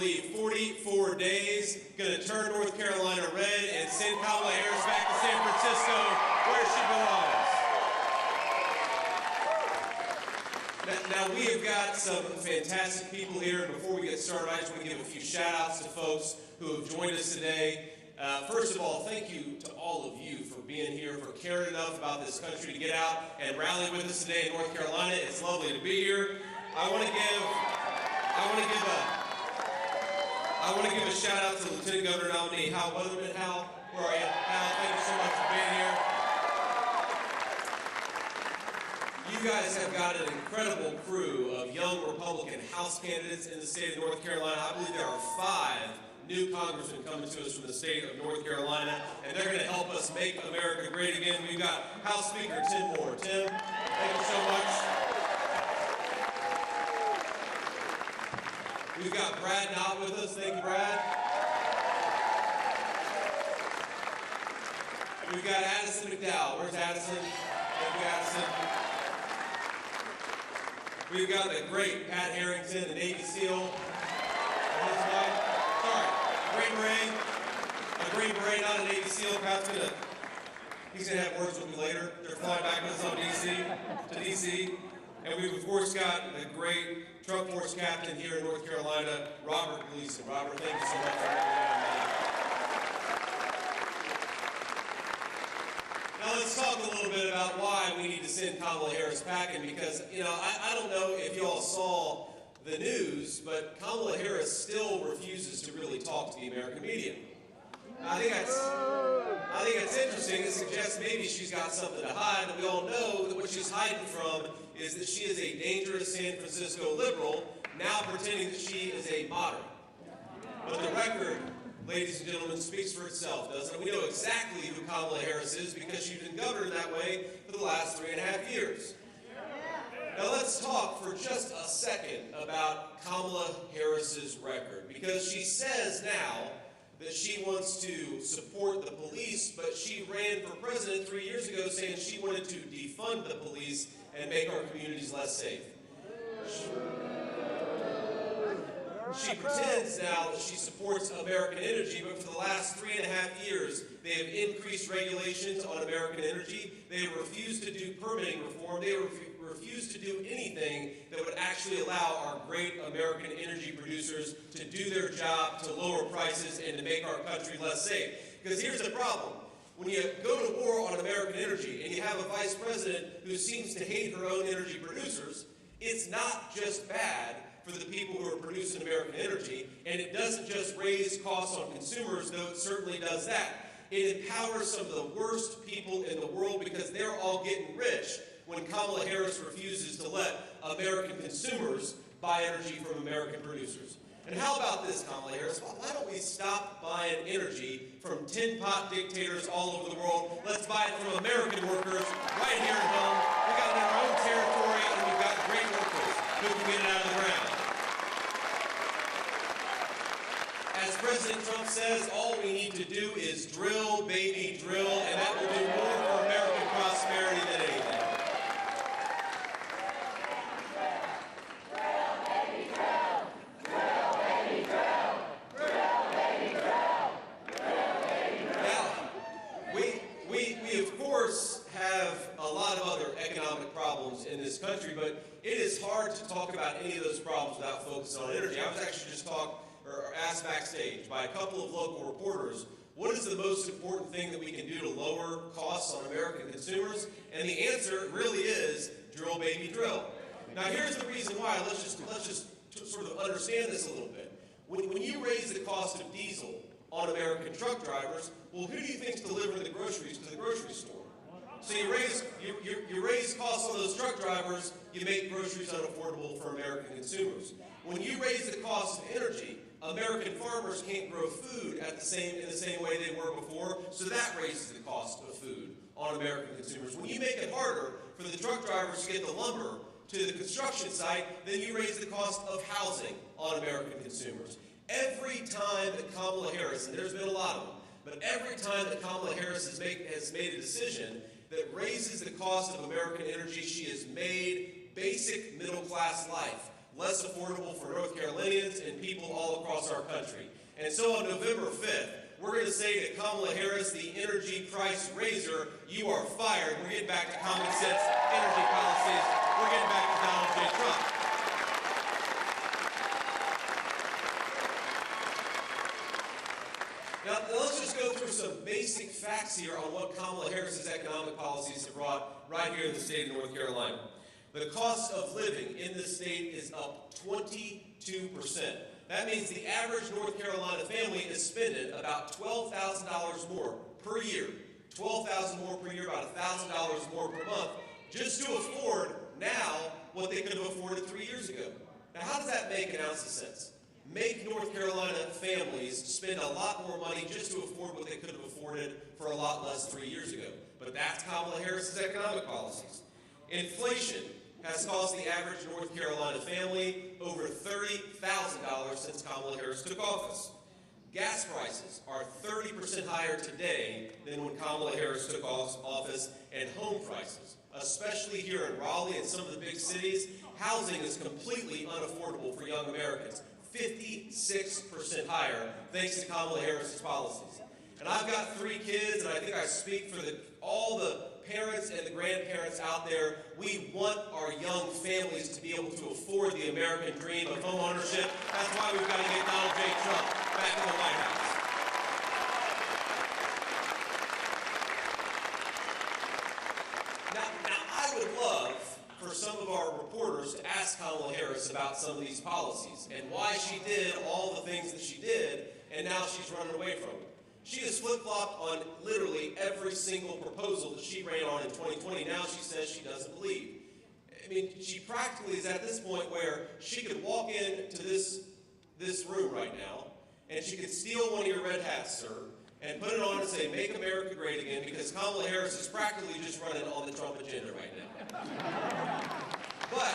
believe, 44 days, going to turn North Carolina red and send Kamala Harris back to San Francisco, where she belongs. Now, we have got some fantastic people here. Before we get started, I just want to give a few shout-outs to folks who have joined us today. First of all, thank you to all of you for being here, for caring enough about this country to get out and rally with us today in North Carolina. It's lovely to be here. I want to give a shout out to Lieutenant Governor nominee Hal Weatherman. Hal, where are you? Hal, thank you so much for being here. You guys have got an incredible crew of young Republican House candidates in the state of North Carolina. I believe there are 5 new congressmen coming to us from the state of North Carolina, and they're going to help us make America great again. We've got House Speaker Tim Moore. Tim, thank you so much. We've got Brad Knott with us. Thank you, Brad. We've got Addison McDowell. Where's Addison? Thank you, Addison. We've got the great Pat Harrington, the Navy SEAL. A Green Beret, not a Navy SEAL. Pat's he's gonna have words with me later. They're flying back with us on to DC. And we've, of course, got the great Trump Force Captain here in North Carolina, Robert Gleason. Robert, thank you so much for having me. Now let's talk a little bit about why we need to send Kamala Harris packing, because, I don't know if you all saw the news, but Kamala Harris still refuses to really talk to the American media. I think that's interesting. It suggests maybe she's got something to hide, and we all know that what she's hiding from is that she is a dangerous San Francisco liberal, now pretending that she is a moderate. But the record, ladies and gentlemen, speaks for itself, doesn't it? We know exactly who Kamala Harris is because she's been governor that way for the last 3.5 years. Now let's talk for just a second about Kamala Harris's record, because she says now that she wants to support the police, but she ran for president 3 years ago saying she wanted to defund the police and make our communities less safe. She pretends now that she supports American energy, but for the last 3.5 years, they have increased regulations on American energy. They have refused to do permitting reform. They have refused to do anything that would actually allow our great American energy producers to do their job, to lower prices, and to make our country less safe. Because here's the problem. When you go to war on American energy and you have a vice president who seems to hate her own energy producers, it's not just bad for the people who are producing American energy, and it doesn't just raise costs on consumers, though it certainly does that. It empowers some of the worst people in the world because they're all getting rich when Kamala Harris refuses to let American consumers buy energy from American producers. And how about this, Kamala Harris? Why don't we stop buying energy from tin-pot dictators all over the world? Let's buy it from American workers right here at home. We got it in our own territory, and we've got great workers who can get it out of the ground. As President Trump says, all we need to do is drill, baby, drill, and that will do more for American prosperity than anything. Have a lot of other economic problems in this country, but it is hard to talk about any of those problems without focusing on energy. I was actually just asked backstage by a couple of local reporters, what is the most important thing that we can do to lower costs on American consumers? And the answer really is drill, baby, drill. Now here's the reason why. Let's just sort of understand this a little bit. When you raise the cost of diesel on American truck drivers, well, who do you think's delivering the groceries to the grocery store? So you raise costs on those truck drivers, you make groceries unaffordable for American consumers. When you raise the cost of energy, American farmers can't grow food in the same way they were before, so that raises the cost of food on American consumers. When you make it harder for the truck drivers to get the lumber to the construction site, then you raise the cost of housing on American consumers. Every time that Kamala Harris, and there's been a lot of them, but every time that Kamala Harris has made a decision that raises the cost of American energy, she has made basic middle-class life less affordable for North Carolinians and people all across our country. And so on November 5th, we're going to say to Kamala Harris, the energy price raiser, you are fired. We're getting back to common sense energy policies. We're getting back to Donald J. Trump. Now, let's just go through some basic facts here on what Kamala Harris's economic policies have brought right here in the state of North Carolina. The cost of living in this state is up 22%. That means the average North Carolina family is spending about $12,000 more per year. $12,000 more per year, about $1,000 more per month, just to afford now what they could have afforded 3 years ago. Now, how does that make an ounce of sense? Make North Carolina families spend a lot more money just to afford what they could have afforded for a lot less 3 years ago. But that's Kamala Harris's economic policies. Inflation has cost the average North Carolina family over $30,000 since Kamala Harris took office. Gas prices are 30% higher today than when Kamala Harris took office, and home prices, especially here in Raleigh and some of the big cities, housing is completely unaffordable for young Americans. 56% higher thanks to Kamala Harris's policies. And I've got 3 kids, and I think I speak for all the parents and the grandparents out there. We want our young families to be able to afford the American dream of home ownership. That's why we've got to get Donald J. Trump back in the White House. Now I would love for some of our reporters to ask Kamala Harris about some of these policies and why she did all the things that she did, and now she's running away from them. She has flip-flopped on literally every single proposal that she ran on in 2020. Now she says she doesn't believe. I mean, she practically is at this point where she could walk into this room right now, and she could steal one of your red hats, sir, and put it on and say, "Make America Great Again," because Kamala Harris is practically just running on the Trump agenda right now. But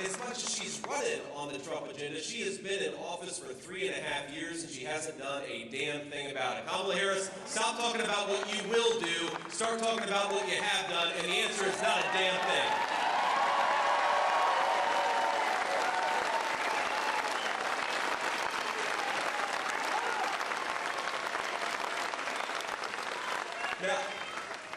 as much as she's running on the Trump agenda, she has been in office for 3.5 years, and she hasn't done a damn thing about it. Kamala Harris, stop talking about what you will do. Start talking about what you have done, and the answer is not a damn thing.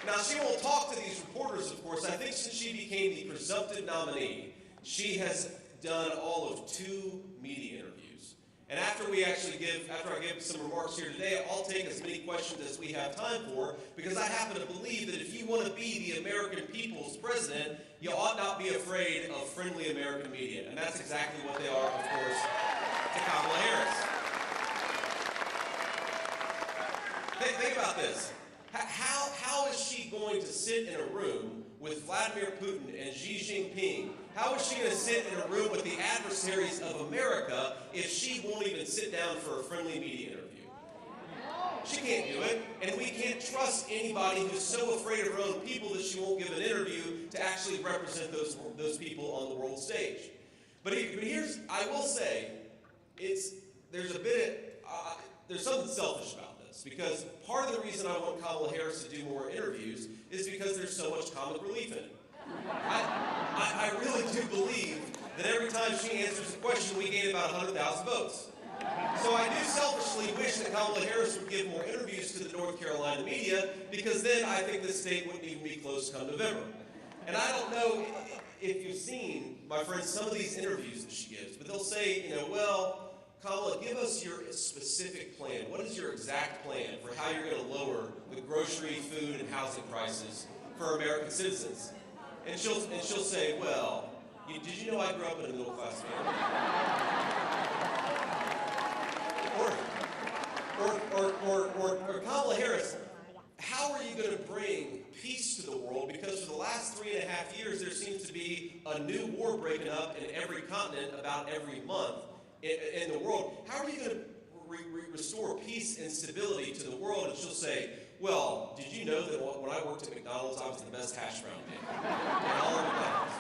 Now, she won't talk to these reporters, of course. I think since she became the presumptive nominee, she has done all of 2 media interviews. And after I give some remarks here today, I'll take as many questions as we have time for, because I happen to believe that if you want to be the American people's president, you ought not be afraid of friendly American media. And that's exactly what they are, of course, to Kamala Harris. Think about this. How is she going to sit in a room with Vladimir Putin and Xi Jinping? How is she going to sit in a room with the adversaries of America if she won't even sit down for a friendly media interview? She can't do it, and we can't trust anybody who's so afraid of her own people that she won't give an interview to actually represent those people on the world stage. But I will say, there's something selfish about this, because part of the reason I want Kamala Harris to do more interviews is because there's so much comic relief in it. I really do believe that every time she answers a question, we gain about 100,000 votes. So I do selfishly wish that Kamala Harris would give more interviews to the North Carolina media, because then I think the state wouldn't even be close come November. And I don't know if you've seen, my friends, some of these interviews that she gives, but they'll say, well, Kamala, give us your specific plan. What is your exact plan for how you're going to lower the grocery, food, and housing prices for American citizens? And she'll say, well, did you know I grew up in a middle-class family? Or Kamala Harris, how are you going to bring peace to the world? Because for the last 3.5 years, there seems to be a new war breaking up in every continent about every month in the world. How are you going to restore peace and stability to the world? And she'll say, well, did you know that when I worked at McDonald's, I was the best hash brown man in all of McDonald's?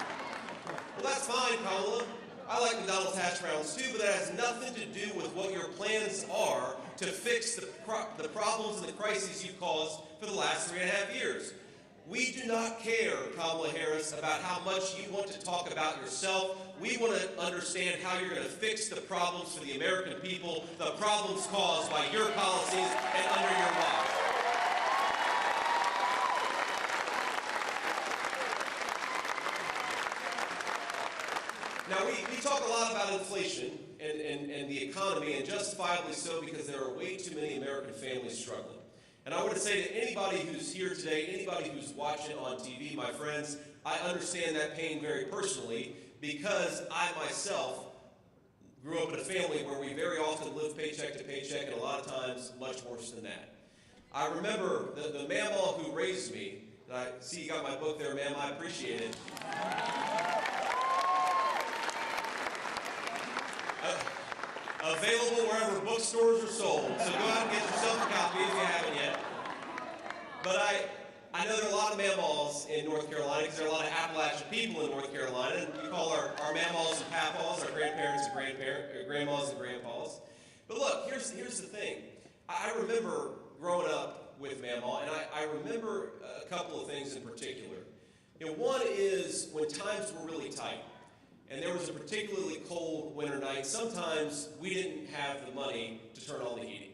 Well, that's fine, Kamala. I like McDonald's hash browns too, but that has nothing to do with what your plans are to fix the problems and the crises you've caused for the last 3.5 years. We do not care, Kamala Harris, about how much you want to talk about yourself. We want to understand how you're going to fix the problems for the American people, the problems caused by your policies and under your watch. Now, we talk a lot about inflation and the economy, and justifiably so, because there are way too many American families struggling. And I want to say to anybody who's here today, anybody who's watching on TV, my friends, I understand that pain very personally, because I myself grew up in a family where we very often lived paycheck to paycheck, and a lot of times much worse than that. I remember the mamaw who raised me, and I see you got my book there, ma'am, I appreciate it. Available wherever bookstores are sold, so go out and get yourself a copy if you haven't yet. But I know there are a lot of mamaws in North Carolina, because there are a lot of Appalachian people in North Carolina, and we call our mamaws and papaws, our grandparents and grandmas and grandpas. But look, here's the thing. I remember growing up with mamaw, and I remember a couple of things in particular. One is when times were really tight, and there was a particularly cold winter night. Sometimes we didn't have the money to turn on the heating.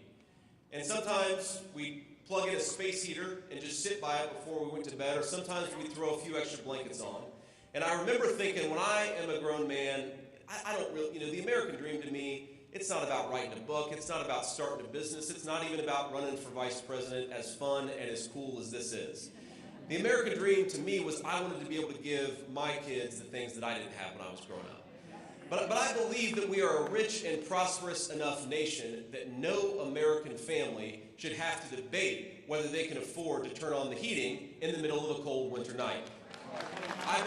And sometimes we'd plug in a space heater and just sit by it before we went to bed, or sometimes we'd throw a few extra blankets on. And I remember thinking, when I am a grown man, I don't really, the American dream to me, it's not about writing a book, it's not about starting a business, it's not even about running for vice president, as fun and as cool as this is. The American dream to me was I wanted to be able to give my kids the things that I didn't have when I was growing up. But I believe that we are a rich and prosperous enough nation that no American family should have to debate whether they can afford to turn on the heating in the middle of a cold winter night. I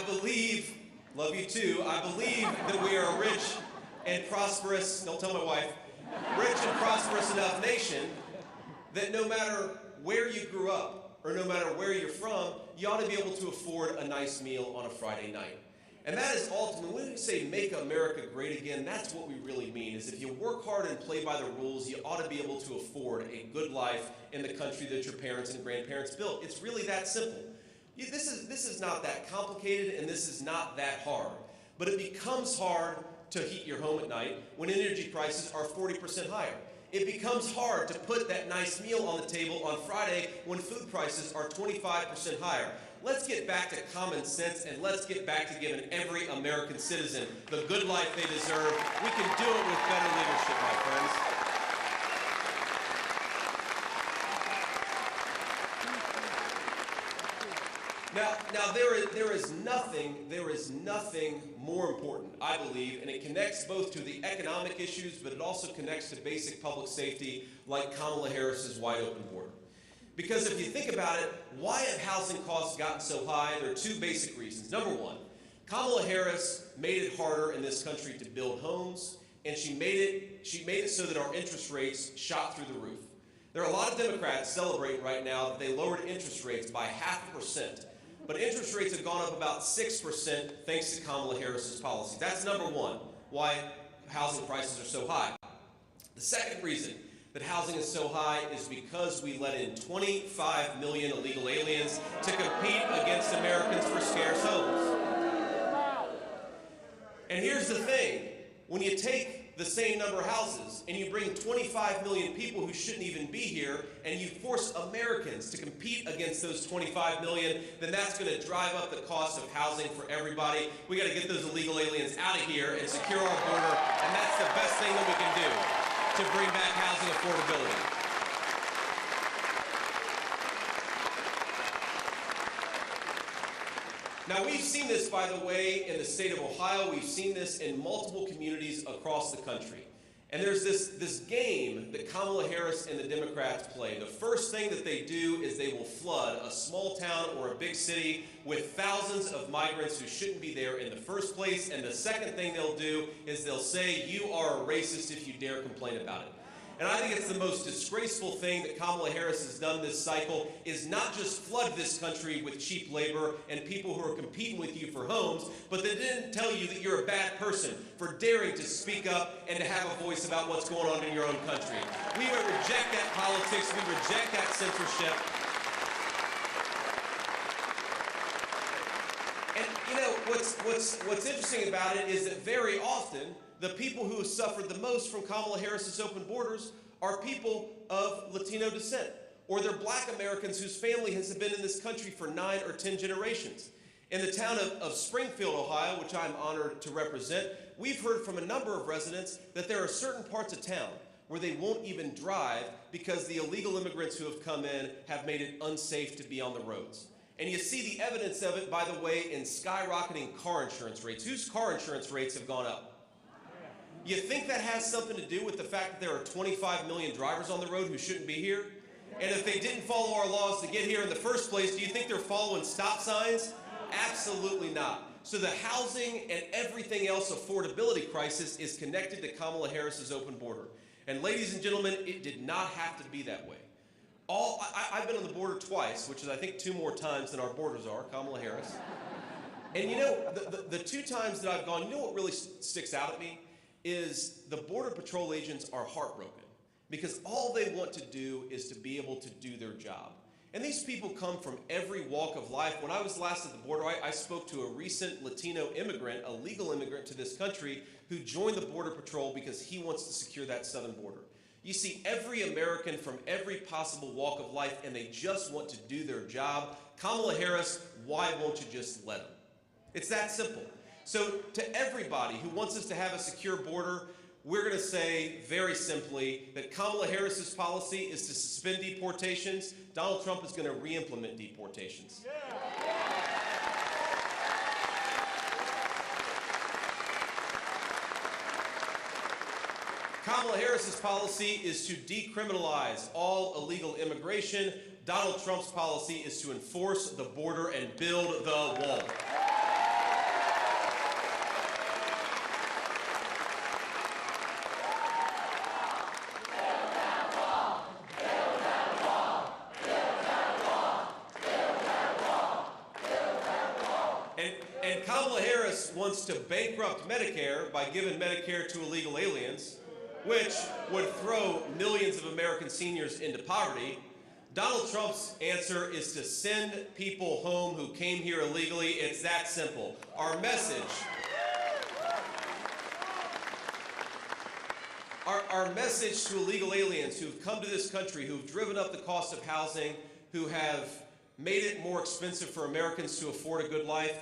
believe, love you too, I believe that we are a rich and prosperous, don't tell my wife, rich and prosperous enough nation that no matter where you grew up or no matter where you're from, you ought to be able to afford a nice meal on a Friday night. And that is ultimately, when we say make America great again, that's what we really mean, is if you work hard and play by the rules, you ought to be able to afford a good life in the country that your parents and grandparents built. It's really that simple. This is not that complicated, and this is not that hard. But it becomes hard to heat your home at night when energy prices are 40% higher. It becomes hard to put that nice meal on the table on Friday when food prices are 25% higher. Let's get back to common sense, and let's get back to giving every American citizen the good life they deserve. We can do it with better leadership, my friends. Now there is nothing more important, I believe, and it connects both to the economic issues, but it also connects to basic public safety, like Kamala Harris's wide open border. Because if you think about it, why have housing costs gotten so high? There are two basic reasons. Number one, Kamala Harris made it harder in this country to build homes, and she made it so that our interest rates shot through the roof. There are a lot of Democrats celebrating right now that they lowered interest rates by 0.5%. But interest rates have gone up about 6% thanks to Kamala Harris's policy. That's number one, why housing prices are so high. The second reason that housing is so high is because we let in 25 million illegal aliens to compete against Americans for scarce homes. And here's the thing, when you take the same number of houses and you bring 25 million people who shouldn't even be here and you force Americans to compete against those 25 million, then that's going to drive up the cost of housing for everybody. We got to get those illegal aliens out of here and secure our border, and that's the best thing that we can do to bring back housing affordability. Now, we've seen this, by the way, in the state of Ohio. We've seen this in multiple communities across the country. And there's this game that Kamala Harris and the Democrats play. The first thing that they do is they will flood a small town or a big city with thousands of migrants who shouldn't be there in the first place. And the second thing they'll do is they'll say, you are a racist if you dare complain about it. And I think it's the most disgraceful thing that Kamala Harris has done this cycle is not just flood this country with cheap labor and people who are competing with you for homes, but they didn't tell you that you're a bad person for daring to speak up and to have a voice about what's going on in your own country. We reject that politics. We reject that censorship. what's interesting about it is that very often the people who have suffered the most from Kamala Harris's open borders are people of Latino descent, or they're black Americans whose family has been in this country for 9 or 10 generations. In the town of Springfield, Ohio, which I'm honored to represent, we've heard from a number of residents that there are certain parts of town where they won't even drive because the illegal immigrants who have come in have made it unsafe to be on the roads. And you see the evidence of it, by the way, in skyrocketing car insurance rates. Whose car insurance rates have gone up? You think that has something to do with the fact that there are 25 million drivers on the road who shouldn't be here? And if they didn't follow our laws to get here in the first place, do you think they're following stop signs? Absolutely not. So the housing and everything else affordability crisis is connected to Kamala Harris's open border. And ladies and gentlemen, it did not have to be that way. I've been on the border twice, which is I think 2 more times than our borders are, Kamala Harris. And you know, the 2 times that I've gone, you know what really sticks out at me? Is the Border Patrol agents are heartbroken because all they want to do is to be able to do their job. And these people come from every walk of life. When I was last at the border, I spoke to a recent Latino immigrant, a legal immigrant to this country, who joined the Border Patrol because he wants to secure that southern border. You see every American from every possible walk of life, and they just want to do their job. Kamala Harris, why won't you just let them? It's that simple. So to everybody who wants us to have a secure border, we're going to say very simply that Kamala Harris's policy is to suspend deportations. Donald Trump is going to re-implement deportations. Kamala Harris's policy is to decriminalize all illegal immigration. Donald Trump's policy is to enforce the border and build the wall. And Kamala Harris wants to bankrupt Medicare by giving Medicare to illegal aliens, which would throw millions of American seniors into poverty. Donald Trump's answer is to send people home who came here illegally. It's that simple. Our message to illegal aliens who've come to this country, who've driven up the cost of housing, who have made it more expensive for Americans to afford a good life,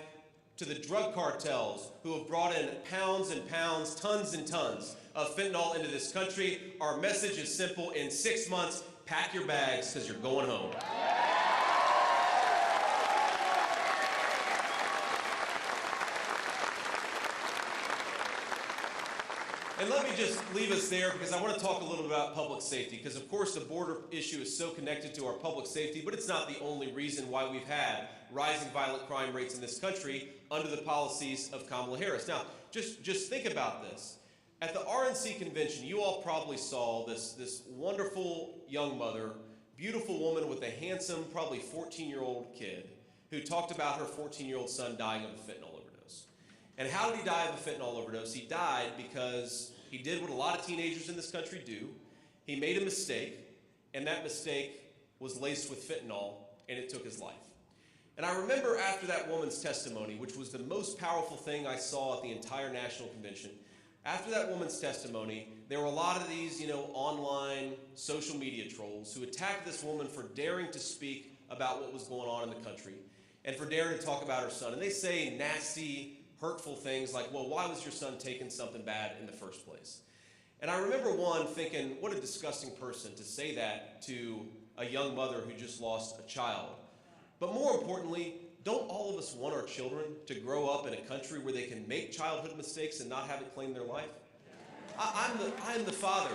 to the drug cartels who have brought in pounds and pounds, tons and tons of fentanyl into this country, our message is simple. In 6 months, pack your bags because you're going home. And let me just leave us there because I want to talk a little bit about public safety, because of course the border issue is so connected to our public safety, but it's not the only reason why we've had rising violent crime rates in this country under the policies of Kamala Harris. Now, just think about this. At the RNC convention, you all probably saw this wonderful young mother, beautiful woman with a handsome, probably 14-year-old kid who talked about her 14-year-old son dying of a fentanyl overdose. And how did he die of a fentanyl overdose? He died because he did what a lot of teenagers in this country do. He made a mistake, and that mistake was laced with fentanyl, and it took his life. And I remember after that woman's testimony, which was the most powerful thing I saw at the entire national convention, after that woman's testimony, there were a lot of these, online social media trolls who attacked this woman for daring to speak about what was going on in the country and for daring to talk about her son. And they say nasty, hurtful things like, well, why was your son taking something bad in the first place? And I remember one thinking, what a disgusting person to say that to a young mother who just lost a child. But more importantly, don't all of us want our children to grow up in a country where they can make childhood mistakes and not have it claim their life? I'm the father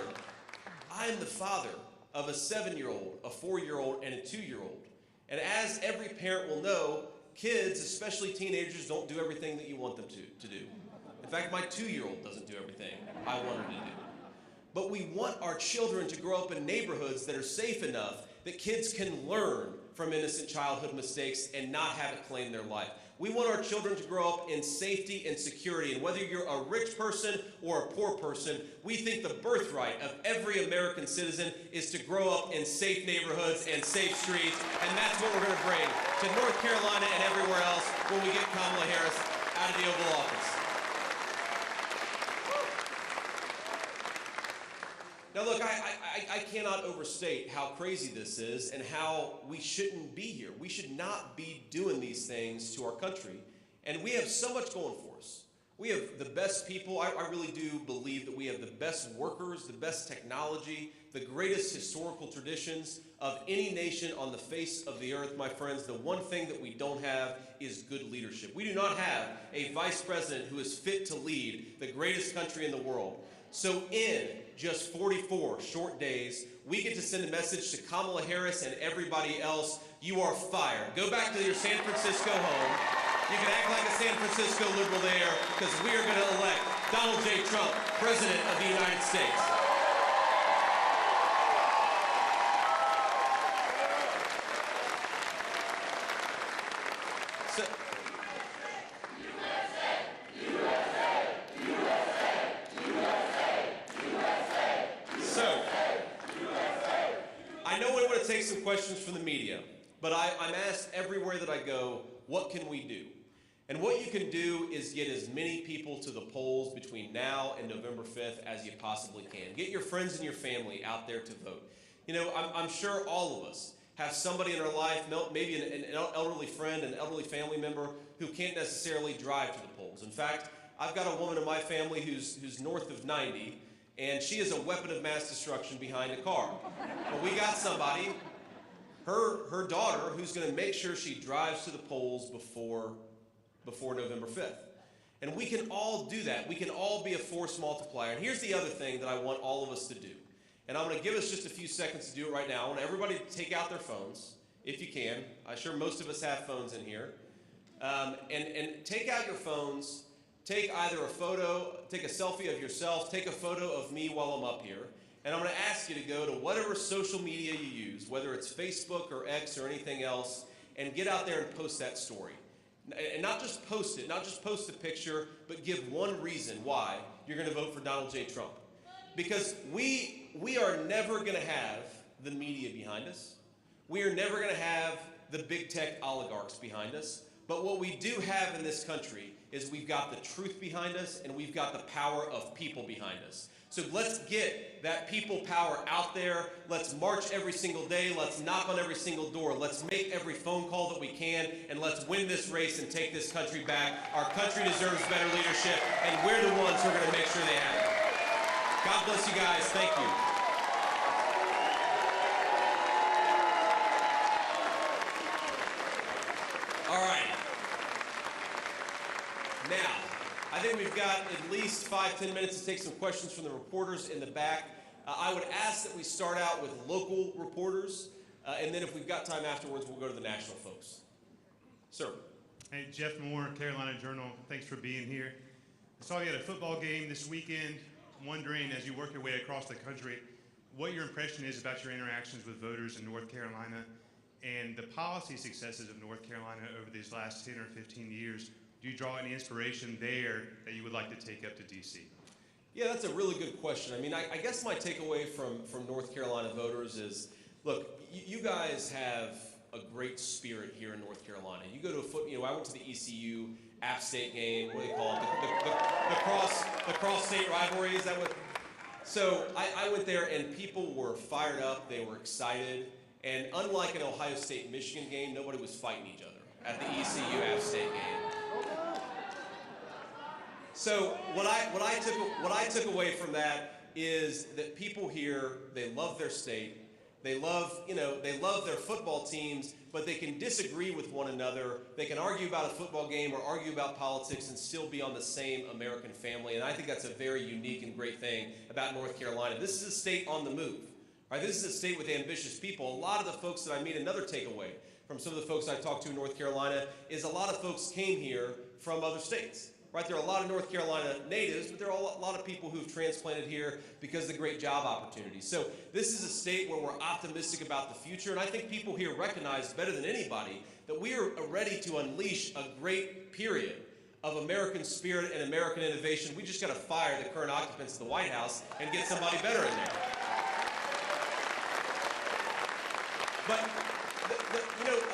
of a 7-year-old, a 4-year-old, and a 2-year-old. And as every parent will know, kids, especially teenagers, don't do everything that you want them to do. In fact, my 2-year-old doesn't do everything I want her to do. But we want our children to grow up in neighborhoods that are safe enough that kids can learn from innocent childhood mistakes and not have it claim their life. We want our children to grow up in safety and security. And whether you're a rich person or a poor person, we think the birthright of every American citizen is to grow up in safe neighborhoods and safe streets. And that's what we're going to bring to North Carolina and everywhere else when we get Kamala Harris out of the Oval Office. Now look, I cannot overstate how crazy this is and how we shouldn't be here. We should not be doing these things to our country. And we have so much going for us. We have the best people. I really do believe that we have the best workers, the best technology, the greatest historical traditions of any nation on the face of the earth, my friends. The one thing that we don't have is good leadership. We do not have a vice president who is fit to lead the greatest country in the world. So in just 44 short days, we get to send a message to Kamala Harris and everybody else: you are fired. Go back to your San Francisco home. You can act like a San Francisco liberal there, because we are going to elect Donald J. Trump, President of the United States. So, I know we want to take some questions from the media, but I'm asked everywhere that I go, what can we do? And what you can do is get as many people to the polls between now and November 5th as you possibly can. Get your friends and your family out there to vote. You know, I'm sure all of us have somebody in our life, maybe an elderly friend, an elderly family member, who can't necessarily drive to the polls. In fact, I've got a woman in my family who's north of 90, and she is a weapon of mass destruction behind a car. But we got somebody, her daughter, who's going to make sure she drives to the polls before November 5th. And we can all do that. We can all be a force multiplier. And here's the other thing that I want all of us to do. And I'm going to give us just a few seconds to do it right now. I want everybody to take out their phones, if you can. I'm sure most of us have phones in here. And take out your phones. Take either a photo, take a selfie of yourself, take a photo of me while I'm up here. And I'm going to ask you to go to whatever social media you use, whether it's Facebook or X or anything else, and get out there and post that story. And not just post it, not just post a picture, but give one reason why you're going to vote for Donald J. Trump. Because we are never going to have the media behind us. We are never going to have the big tech oligarchs behind us. But what we do have in this country is we've got the truth behind us, and we've got the power of people behind us. So let's get that people power out there. Let's march every single day. Let's knock on every single door. Let's make every phone call that we can, and let's win this race and take this country back. Our country deserves better leadership, and we're the ones who are going to make sure they have it. God bless you guys. Thank you. All right. Now, I think we've got at least 5-10 minutes to take some questions from the reporters in the back. I would ask that we start out with local reporters, and then if we've got time afterwards, we'll go to the national folks. Sir. Hey, Jeff Moore, Carolina Journal. Thanks for being here. I saw you at a football game this weekend. I'm wondering, as you work your way across the country, what your impression is about your interactions with voters in North Carolina and the policy successes of North Carolina over these last 10 or 15 years. Do you draw any inspiration there that you would like to take up to D.C.? Yeah, that's a really good question. I mean, I guess my takeaway from North Carolina voters is, look, you guys have a great spirit here in North Carolina. You go to I went to the ECU App State game. What do they call it? The cross state rivalry. Is that what? So I went there, and people were fired up. They were excited. And unlike an Ohio State-Michigan game, nobody was fighting each other at the ECU App State game. So what I took away from that is that people here, they love their state. They love their football teams, but they can disagree with one another. They can argue about a football game or argue about politics and still be on the same American family. And I think that's a very unique and great thing about North Carolina. This is a state on the move. Right? This is a state with ambitious people. A lot of the folks that I meet, another takeaway from some of the folks I talked to in North Carolina, is a lot of folks came here from other states. Right? There are a lot of North Carolina natives, but there are a lot of people who've transplanted here because of the great job opportunities. So this is a state where we're optimistic about the future, and I think people here recognize better than anybody that we are ready to unleash a great period of American spirit and American innovation. We just got to fire the current occupants of the White House and get somebody better in there. But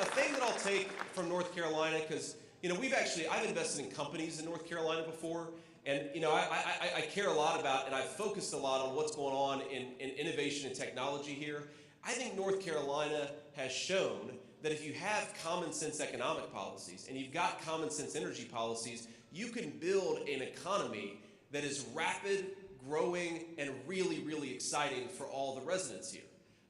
a thing that I'll take from North Carolina, because I've invested in companies in North Carolina before, and I care a lot about, and I've focused a lot on what's going on in innovation and technology here. I think North Carolina has shown that if you have common sense economic policies and you've got common sense energy policies, you can build an economy that is rapid, growing, and really, really exciting for all the residents here.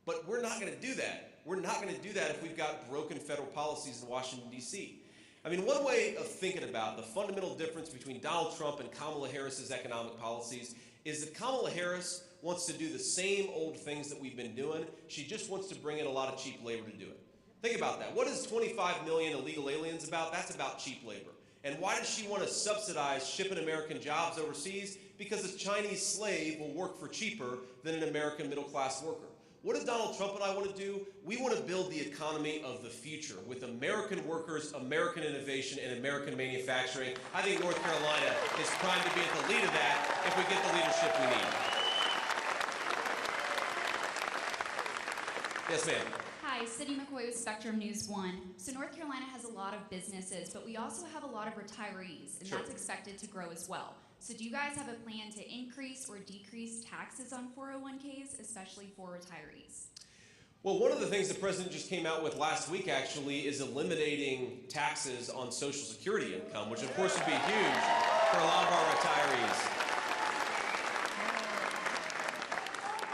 But we're not going to do that. We're not going to do that if we've got broken federal policies in Washington, D.C. I mean, one way of thinking about the fundamental difference between Donald Trump and Kamala Harris's economic policies is that Kamala Harris wants to do the same old things that we've been doing. She just wants to bring in a lot of cheap labor to do it. Think about that. What is 25 million illegal aliens about? That's about cheap labor. And why does she want to subsidize shipping American jobs overseas? Because a Chinese slave will work for cheaper than an American middle-class worker. What does Donald Trump and I want to do? We want to build the economy of the future with American workers, American innovation, and American manufacturing. I think North Carolina is primed to be at the lead of that if we get the leadership we need. Yes, ma'am. Hi, Cindy McCoy with Spectrum News 1. So North Carolina has a lot of businesses, but we also have a lot of retirees, and Sure. that's expected to grow as well. So do you guys have a plan to increase or decrease taxes on 401ks, especially for retirees? Well, one of the things the president just came out with last week actually is eliminating taxes on Social Security income, which of course would be huge for a lot of our retirees.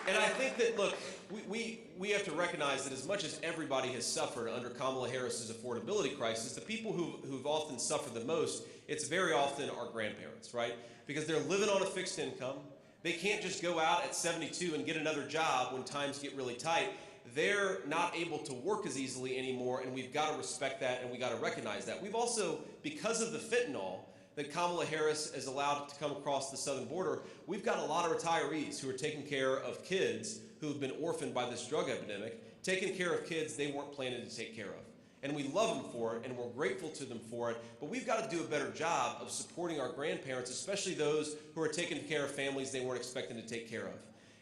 And I think that, look, we have to recognize that as much as everybody has suffered under Kamala Harris's affordability crisis, the people who've often suffered the most, it's very often our grandparents, right? Because they're living on a fixed income. They can't just go out at 72 and get another job when times get really tight. They're not able to work as easily anymore, and we've got to respect that and we've got to recognize that. We've also, because of the fentanyl that Kamala Harris has allowed to come across the southern border, we've got a lot of retirees who are taking care of kids who have been orphaned by this drug epidemic, taking care of kids they weren't planning to take care of. And we love them for it, and we're grateful to them for it, but we've got to do a better job of supporting our grandparents, especially those who are taking care of families they weren't expecting to take care of.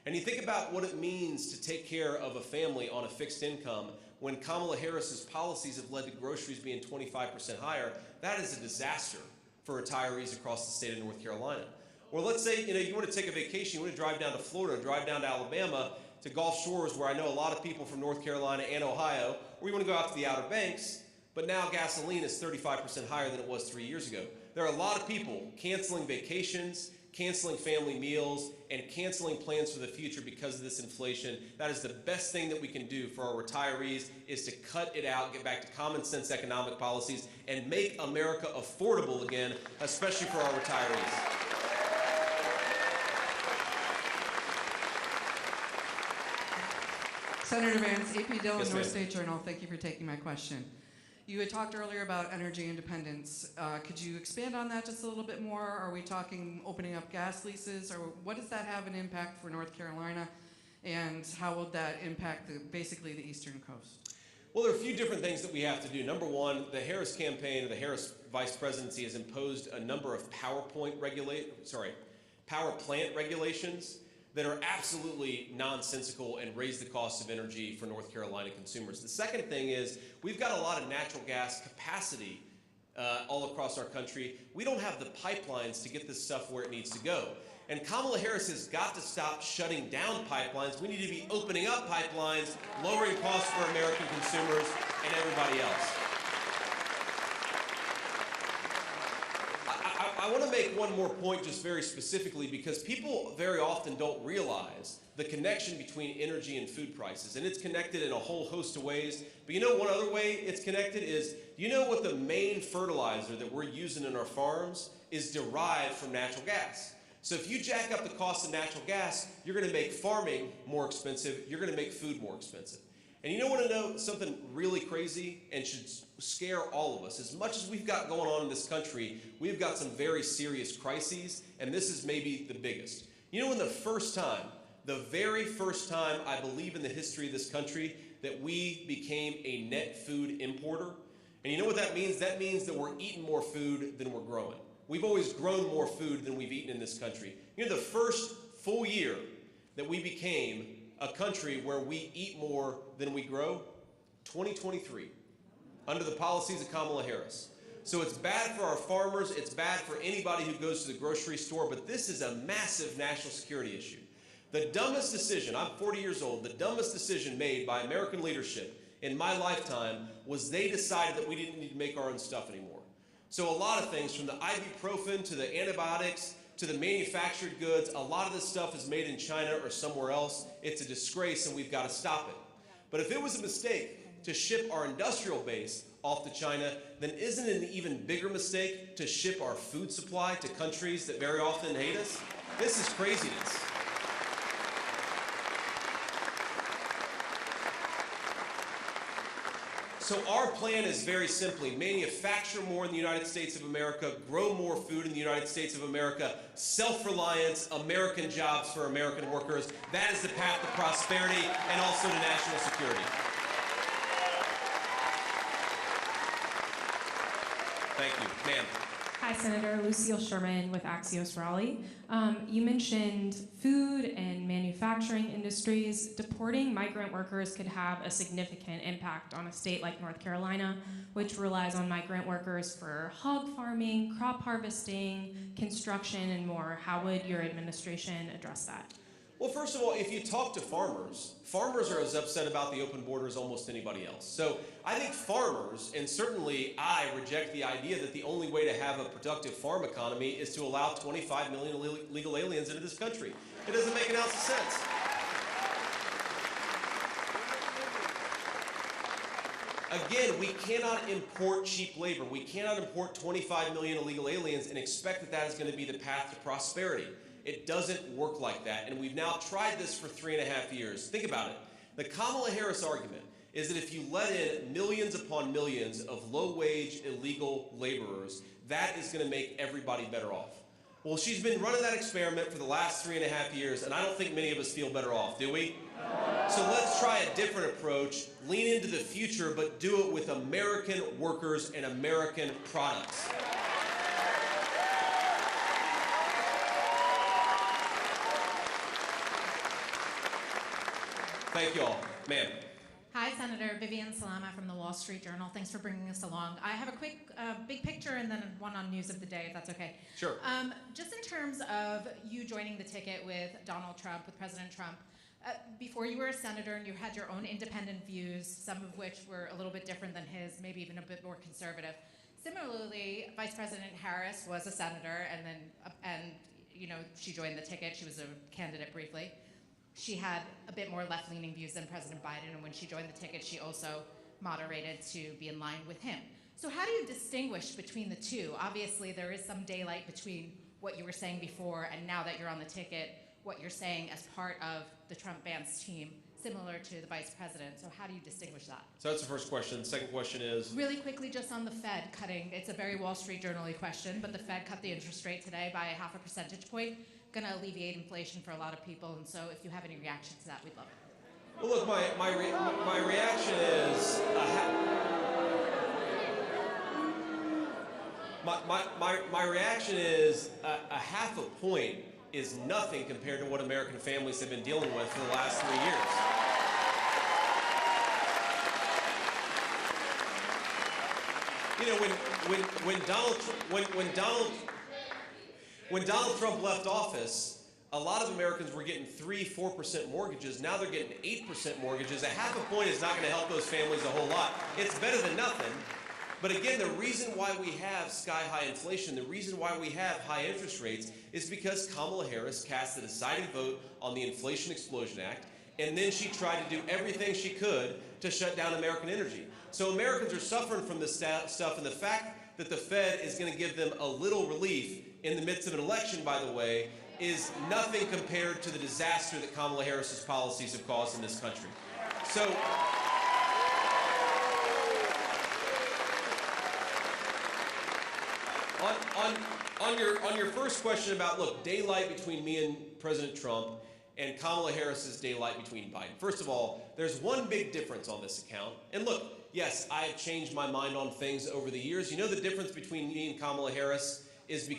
And you think about what it means to take care of a family on a fixed income when Kamala Harris's policies have led to groceries being 25% higher. That is a disaster for retirees across the state of North Carolina. Or let's say you want to take a vacation, you want to drive down to Florida, drive down to Alabama, to Gulf Shores, where I know a lot of people from North Carolina and Ohio, or you want to go out to the Outer Banks, but now gasoline is 35% higher than it was 3 years ago. There are a lot of people canceling vacations, canceling family meals, and canceling plans for the future because of this inflation. That is the best thing that we can do for our retirees, is to cut it out, get back to common sense economic policies, and make America affordable again, especially for our retirees. Senator Vance, AP Dillon, Yes, North ma'am. State Journal. Thank you for taking my question. You had talked earlier about energy independence. Could you expand on that just a little bit more? Are we talking opening up gas leases, or what does that have an impact for North Carolina, and how will that impact basically the eastern coast? Well, there are a few different things that we have to do. Number one, the Harris campaign, or the Harris vice presidency, has imposed a number of power plant regulations that are absolutely nonsensical and raise the cost of energy for North Carolina consumers. The second thing is we've got a lot of natural gas capacity all across our country. We don't have the pipelines to get this stuff where it needs to go. And Kamala Harris has got to stop shutting down pipelines. We need to be opening up pipelines, lowering costs for American consumers and everybody else. I want to make one more point just very specifically, because people very often don't realize the connection between energy and food prices. And it's connected in a whole host of ways. But you know one other way it's connected is, you know what the main fertilizer that we're using in our farms is derived from natural gas. So if you jack up the cost of natural gas, you're going to make farming more expensive. You're going to make food more expensive. And you want to know something really crazy and should scare all of us? As much as we've got going on in this country, we've got some very serious crises, and this is maybe the biggest. When the very first time, I believe in the history of this country, that we became a net food importer? And you know what that means? That means that we're eating more food than we're growing. We've always grown more food than we've eaten in this country. The first full year that we became a country where we eat more than we grow, 2023, under the policies of Kamala Harris. So it's bad for our farmers, it's bad for anybody who goes to the grocery store, but this is a massive national security issue. The dumbest decision, I'm 40 years old, the dumbest decision made by American leadership in my lifetime was they decided that we didn't need to make our own stuff anymore. So a lot of things, from the ibuprofen to the antibiotics to the manufactured goods, a lot of this stuff is made in China or somewhere else. It's a disgrace and we've got to stop it. But if it was a mistake to ship our industrial base off to China, then isn't it an even bigger mistake to ship our food supply to countries that very often hate us? This is craziness. So our plan is very simply manufacture more in the United States of America, grow more food in the United States of America, self-reliance, American jobs for American workers. That is the path to prosperity and also to national security. Thank you. Ma'am. Hi, Senator. Lucille Sherman with Axios Raleigh. You mentioned food and manufacturing industries. Deporting migrant workers could have a significant impact on a state like North Carolina, which relies on migrant workers for hog farming, crop harvesting, construction, and more. How would your administration address that? Well, first of all, if you talk to farmers, farmers are as upset about the open border as almost anybody else. So I think farmers, and certainly I reject the idea that the only way to have a productive farm economy is to allow 25 million illegal aliens into this country. It doesn't make an ounce of sense. Again, we cannot import cheap labor. We cannot import 25 million illegal aliens and expect that that is going to be the path to prosperity. It doesn't work like that, and we've now tried this for 3.5 years. Think about it. The Kamala Harris argument is that if you let in millions upon millions of low-wage illegal laborers, that is going to make everybody better off. Well, she's been running that experiment for the last 3.5 years, and I don't think many of us feel better off, do we? So let's try a different approach, lean into the future, but do it with American workers and American products. Thank you all. Ma'am. Hi, Senator. Vivian Salama from the Wall Street Journal. Thanks for bringing us along. I have a quick big picture and then one on news of the day, if that's okay. Sure. Just in terms of you joining the ticket with Donald Trump, with President Trump, before you were a senator and you had your own independent views, some of which were a little bit different than his, maybe even a bit more conservative. Similarly, Vice President Harris was a senator and you know, she joined the ticket. She was a candidate briefly. She had a bit more left-leaning views than President Biden, and when she joined the ticket, she also moderated to be in line with him. So how do you distinguish between the two? Obviously, there is some daylight between what you were saying before and now that you're on the ticket, what you're saying as part of the Trump-Vance team, similar to the vice president. So how do you distinguish that? So that's the first question. The second question is? Really quickly, just on the Fed cutting. It's a very Wall Street Journal-y question, but the Fed cut the interest rate today by 0.5 percentage point. Going to alleviate inflation for a lot of people, and so if you have any reaction to that, we'd love it. Well, look, my reaction is my reaction is a 0.5 point is nothing compared to what American families have been dealing with for the last 3 years. You know, when Donald Trump left office, a lot of Americans were getting 3-4% mortgages. Now they're getting 8% mortgages. A 0.5 point is not going to help those families a whole lot. It's better than nothing. But again, the reason why we have sky-high inflation, the reason why we have high interest rates is because Kamala Harris cast the deciding vote on the Inflation Explosion Act, and then she tried to do everything she could to shut down American energy. So Americans are suffering from this stuff, and the fact that the Fed is going to give them a little relief in the midst of an election, by the way, is nothing compared to the disaster that Kamala Harris's policies have caused in this country. So, on your first question about, look, daylight between me and President Trump and Kamala Harris's daylight between Biden. First of all, there's one big difference on this account. And look, yes, I have changed my mind on things over the years. You know the difference between me and Kamala Harris is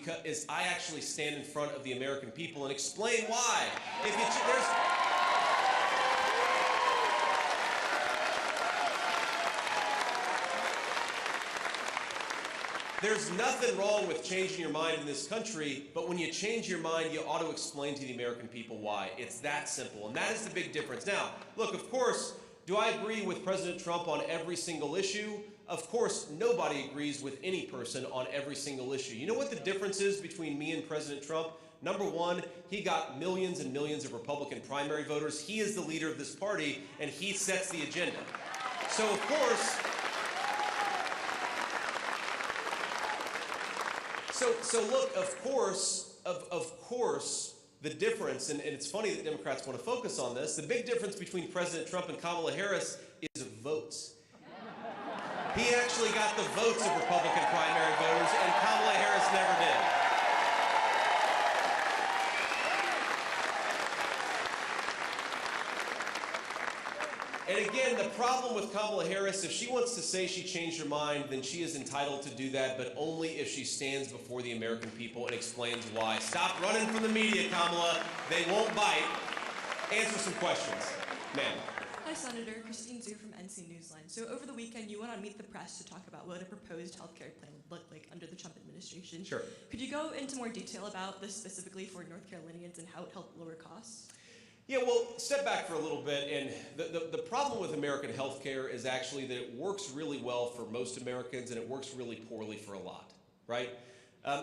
I actually stand in front of the American people and explain why. There's nothing wrong with changing your mind in this country, but when you change your mind, you ought to explain to the American people why. It's that simple, and that is the big difference. Now, look, of course, do I agree with President Trump on every single issue? Of course, nobody agrees with any person on every single issue. You know what the difference is between me and President Trump? Number one, he got millions and millions of Republican primary voters. He is the leader of this party, and he sets the agenda. So, of course, So look, of course, the difference, and it's funny that Democrats want to focus on this, the big difference between President Trump and Kamala Harris is votes. He actually got the votes of Republican primary voters, and Kamala Harris never did. And again, the problem with Kamala Harris, if she wants to say she changed her mind, then she is entitled to do that, but only if she stands before the American people and explains why. Stop running from the media, Kamala. They won't bite. Answer some questions. Ma'am. Hi, Senator. Christine Zhu from NC Newsline. So over the weekend, you went on Meet the Press to talk about what a proposed healthcare plan would look like under the Trump administration. Sure. Could you go into more detail about this specifically for North Carolinians and how it helped lower costs? Yeah, well, step back for a little bit, and the problem with American healthcare is actually that it works really well for most Americans, and it works really poorly for a lot, right?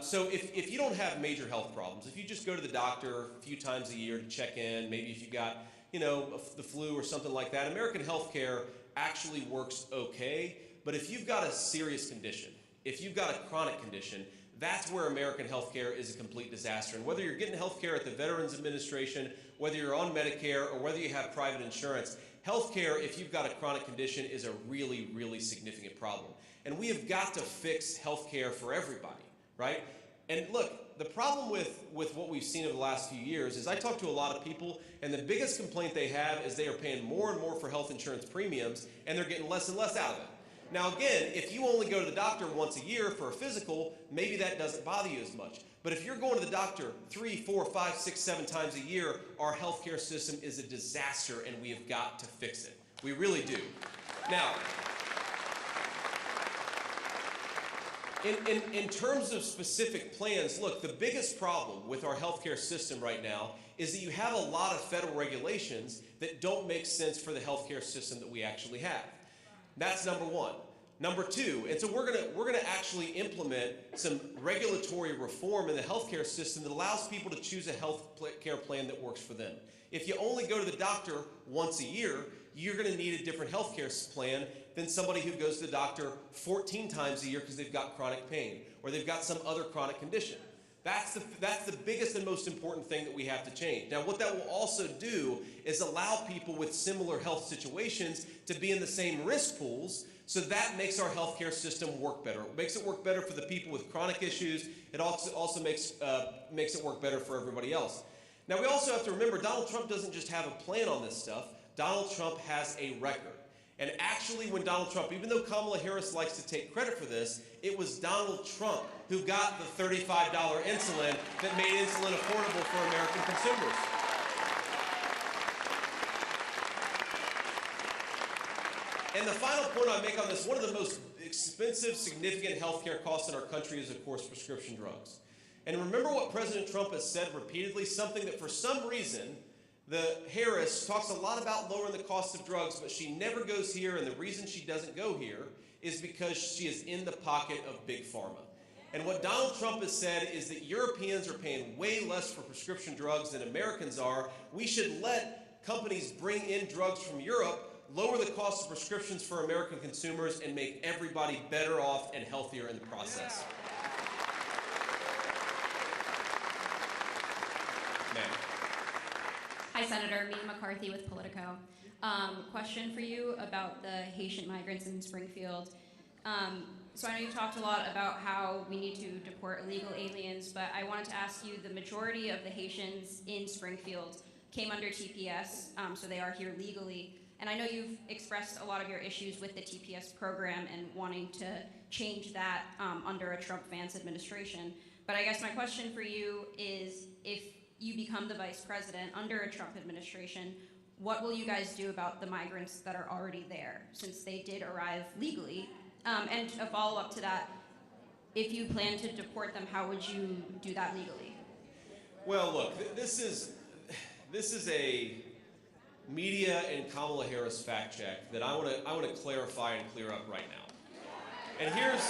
So if you don't have major health problems, if you just go to the doctor a few times a year to check in, maybe if you got, the flu or something like that, American healthcare actually works okay. But if you've got a serious condition, if you've got a chronic condition, that's where American healthcare is a complete disaster. And whether you're getting healthcare at the Veterans Administration, whether you're on Medicare, or whether you have private insurance, healthcare, if you've got a chronic condition, is a really, really significant problem. And we have got to fix healthcare for everybody, right? And look, the problem with what we've seen over the last few years is I talk to a lot of people, and the biggest complaint they have is they are paying more and more for health insurance premiums, and they're getting less and less out of it. Now again, if you only go to the doctor once a year for a physical, maybe that doesn't bother you as much. But if you're going to the doctor 3, 4, 5, 6, 7 times a year, our healthcare system is a disaster, and we have got to fix it. We really do. Now, in terms of specific plans, look, the biggest problem with our healthcare system right now is that you have a lot of federal regulations that don't make sense for the healthcare system that we actually have. That's number one. Number two, and so we're gonna actually implement some regulatory reform in the healthcare system that allows people to choose a health care plan that works for them. If you only go to the doctor once a year, you're gonna need a different healthcare plan than somebody who goes to the doctor 14 times a year because they've got chronic pain or they've got some other chronic condition. That's the biggest and most important thing that we have to change. Now, what that will also do is allow people with similar health situations to be in the same risk pools, so that makes our healthcare system work better. It makes it work better for the people with chronic issues. It also makes it work better for everybody else. Now, we also have to remember, Donald Trump doesn't just have a plan on this stuff. Donald Trump has a record. And actually, when Donald Trump, even though Kamala Harris likes to take credit for this, it was Donald Trump who got the $35 insulin that made insulin affordable for American consumers. And the final point I make on this, one of the most expensive, significant healthcare costs in our country is, of course, prescription drugs. And remember what President Trump has said repeatedly, something that for some reason, the Harris talks a lot about lowering the cost of drugs, but she never goes here, and the reason she doesn't go here is because she is in the pocket of Big Pharma. And what Donald Trump has said is that Europeans are paying way less for prescription drugs than Americans are. We should let companies bring in drugs from Europe, lower the cost of prescriptions for American consumers, and make everybody better off and healthier in the process. Ma'am. Hi, Senator. Mina McCarthy with Politico. Question for you about the Haitian migrants in Springfield. So I know you've talked a lot about how we need to deport illegal aliens, but I wanted to ask you, the majority of the Haitians in Springfield came under TPS, so they are here legally. And I know you've expressed a lot of your issues with the TPS program and wanting to change that under a Trump-Vance administration. But I guess my question for you is, if you become the vice president under a Trump administration, what will you guys do about the migrants that are already there, since they did arrive legally? And a follow-up to that, if you plan to deport them, how would you do that legally? Well, look, this is a media and Kamala Harris fact check that I want to clarify and clear up right now. And here's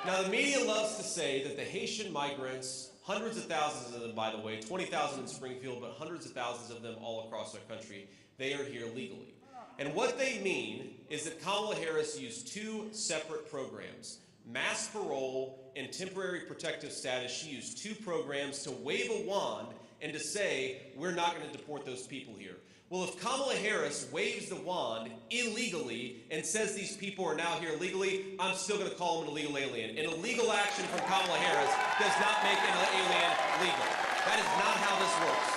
now, the media loves to say that the Haitian migrants, hundreds of thousands of them, by the way, 20,000 in Springfield, but hundreds of thousands of them all across our country, they are here legally. And what they mean is that Kamala Harris used two separate programs, mass parole and temporary protective status. She used two programs to wave a wand and to say, we're not going to deport those people here. Well, if Kamala Harris waves the wand illegally and says these people are now here legally, I'm still going to call them an illegal alien. An illegal action from Kamala Harris does not make an alien legal. That is not how this works.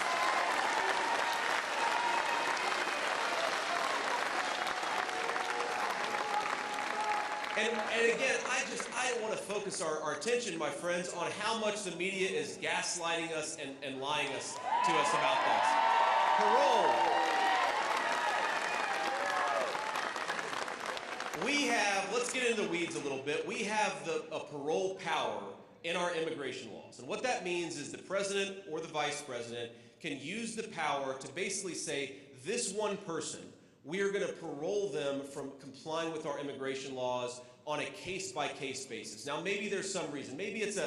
And again, I want to focus our attention, my friends, on how much the media is gaslighting us and lying to us about this. Parole. We have, let's get into the weeds a little bit, we have a parole power in our immigration laws. And what that means is the president or the vice president can use the power to basically say, this one person, we are going to parole them from complying with our immigration laws on a case-by-case basis. Now, maybe there's some reason. Maybe it's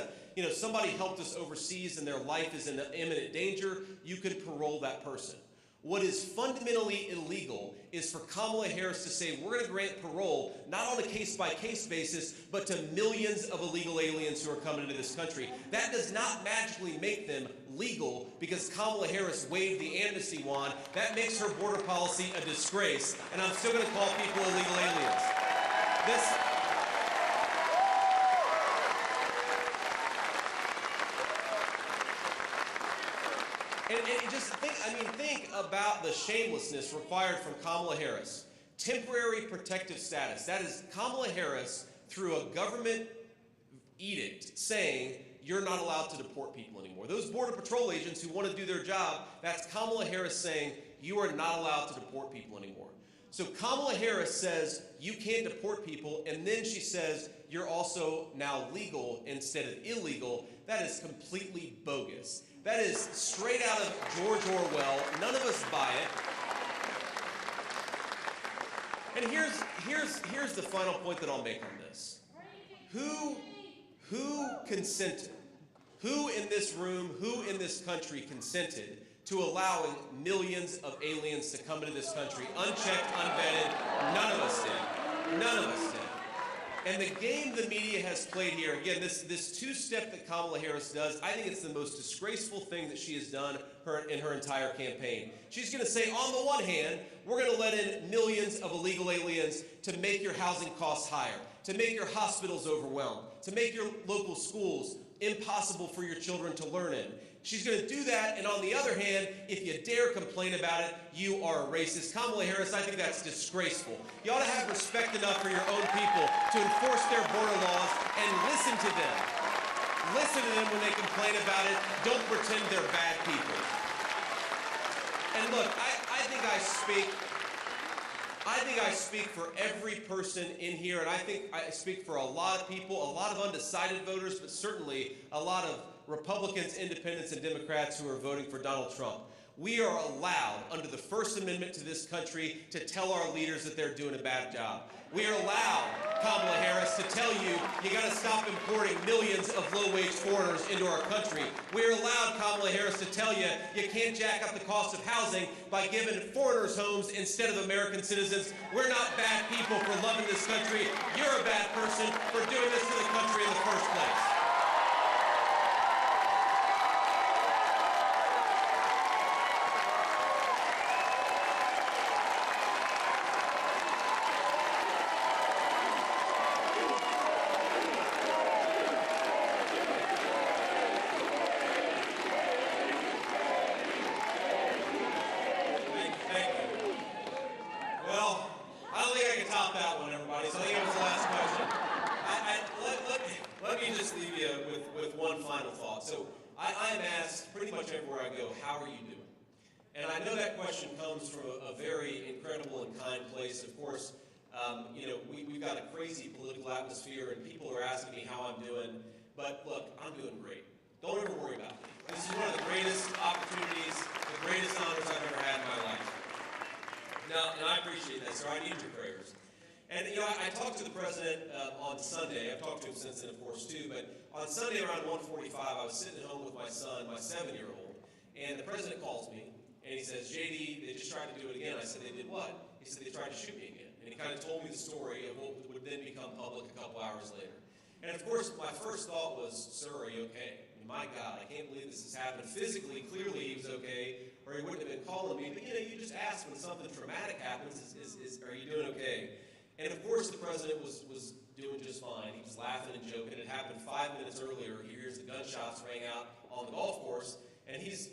somebody helped us overseas and their life is in imminent danger. You can parole that person. What is fundamentally illegal is for Kamala Harris to say, we're going to grant parole, not on a case-by-case basis, but to millions of illegal aliens who are coming into this country. That does not magically make them legal because Kamala Harris waved the amnesty wand. That makes her border policy a disgrace, and I'm still going to call people illegal aliens. And just think about the shamelessness required from Kamala Harris. Temporary protective status. That is Kamala Harris, through a government edict, saying you're not allowed to deport people anymore. Those Border Patrol agents who want to do their job, that's Kamala Harris saying you are not allowed to deport people anymore. So Kamala Harris says you can't deport people, and then she says you're also now legal instead of illegal. That is completely bogus. That is straight out of George Orwell. None of us buy it. And here's the final point that I'll make on this. Who consented? Who in this room, who in this country consented to allowing millions of aliens to come into this country unchecked, unvetted? None of us did. None of us did. And the game the media has played here, again, this two-step that Kamala Harris does, I think it's the most disgraceful thing that she has done in her entire campaign. She's going to say, on the one hand, we're going to let in millions of illegal aliens to make your housing costs higher, to make your hospitals overwhelmed, to make your local schools impossible for your children to learn in. She's going to do that, and on the other hand, if you dare complain about it, you are a racist. Kamala Harris, I think that's disgraceful. You ought to have respect enough for your own people to enforce their border laws and listen to them. Listen to them when they complain about it. Don't pretend they're bad people. And look, I think I speak for every person in here, and I think I speak for a lot of people, a lot of undecided voters, but certainly a lot of Republicans, independents, and Democrats who are voting for Donald Trump. We are allowed, under the First Amendment to this country, to tell our leaders that they're doing a bad job. We are allowed, Kamala Harris, to tell you got to stop importing millions of low-wage foreigners into our country. We are allowed, Kamala Harris, to tell you can't jack up the cost of housing by giving foreigners homes instead of American citizens. We're not bad people for loving this country. You're a bad person for doing this to the country in the first place. We've got a crazy political atmosphere, and people are asking me how I'm doing. But look, I'm doing great. Don't ever worry about me. This is one of the greatest opportunities, the greatest honors I've ever had in my life. Now, and I appreciate that, sir. I need your prayers. And, I talked to the president on Sunday. I've talked to him since then, of course, too. But on Sunday around 1:45, I was sitting at home with my son, my 7-year-old, and the president calls me, and he says, JD, they just tried to do it again. I said, they did what? He said, they tried to shoot me again. And he kind of told me the story of what would then become public a couple hours later. And, of course, my first thought was, sir, are you okay? I mean, my God, I can't believe this has happened. Physically, clearly he was okay, or he wouldn't have been calling me. But, you just ask when something traumatic happens, are you doing okay? And, of course, the president was doing just fine. He was laughing and joking. It happened 5 minutes earlier. He hears the gunshots ring out on the golf course, and he's,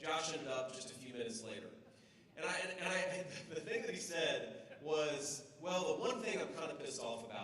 joshing it up just a few minutes later. And the thing that he said was, well, the one thing I'm kind of pissed off about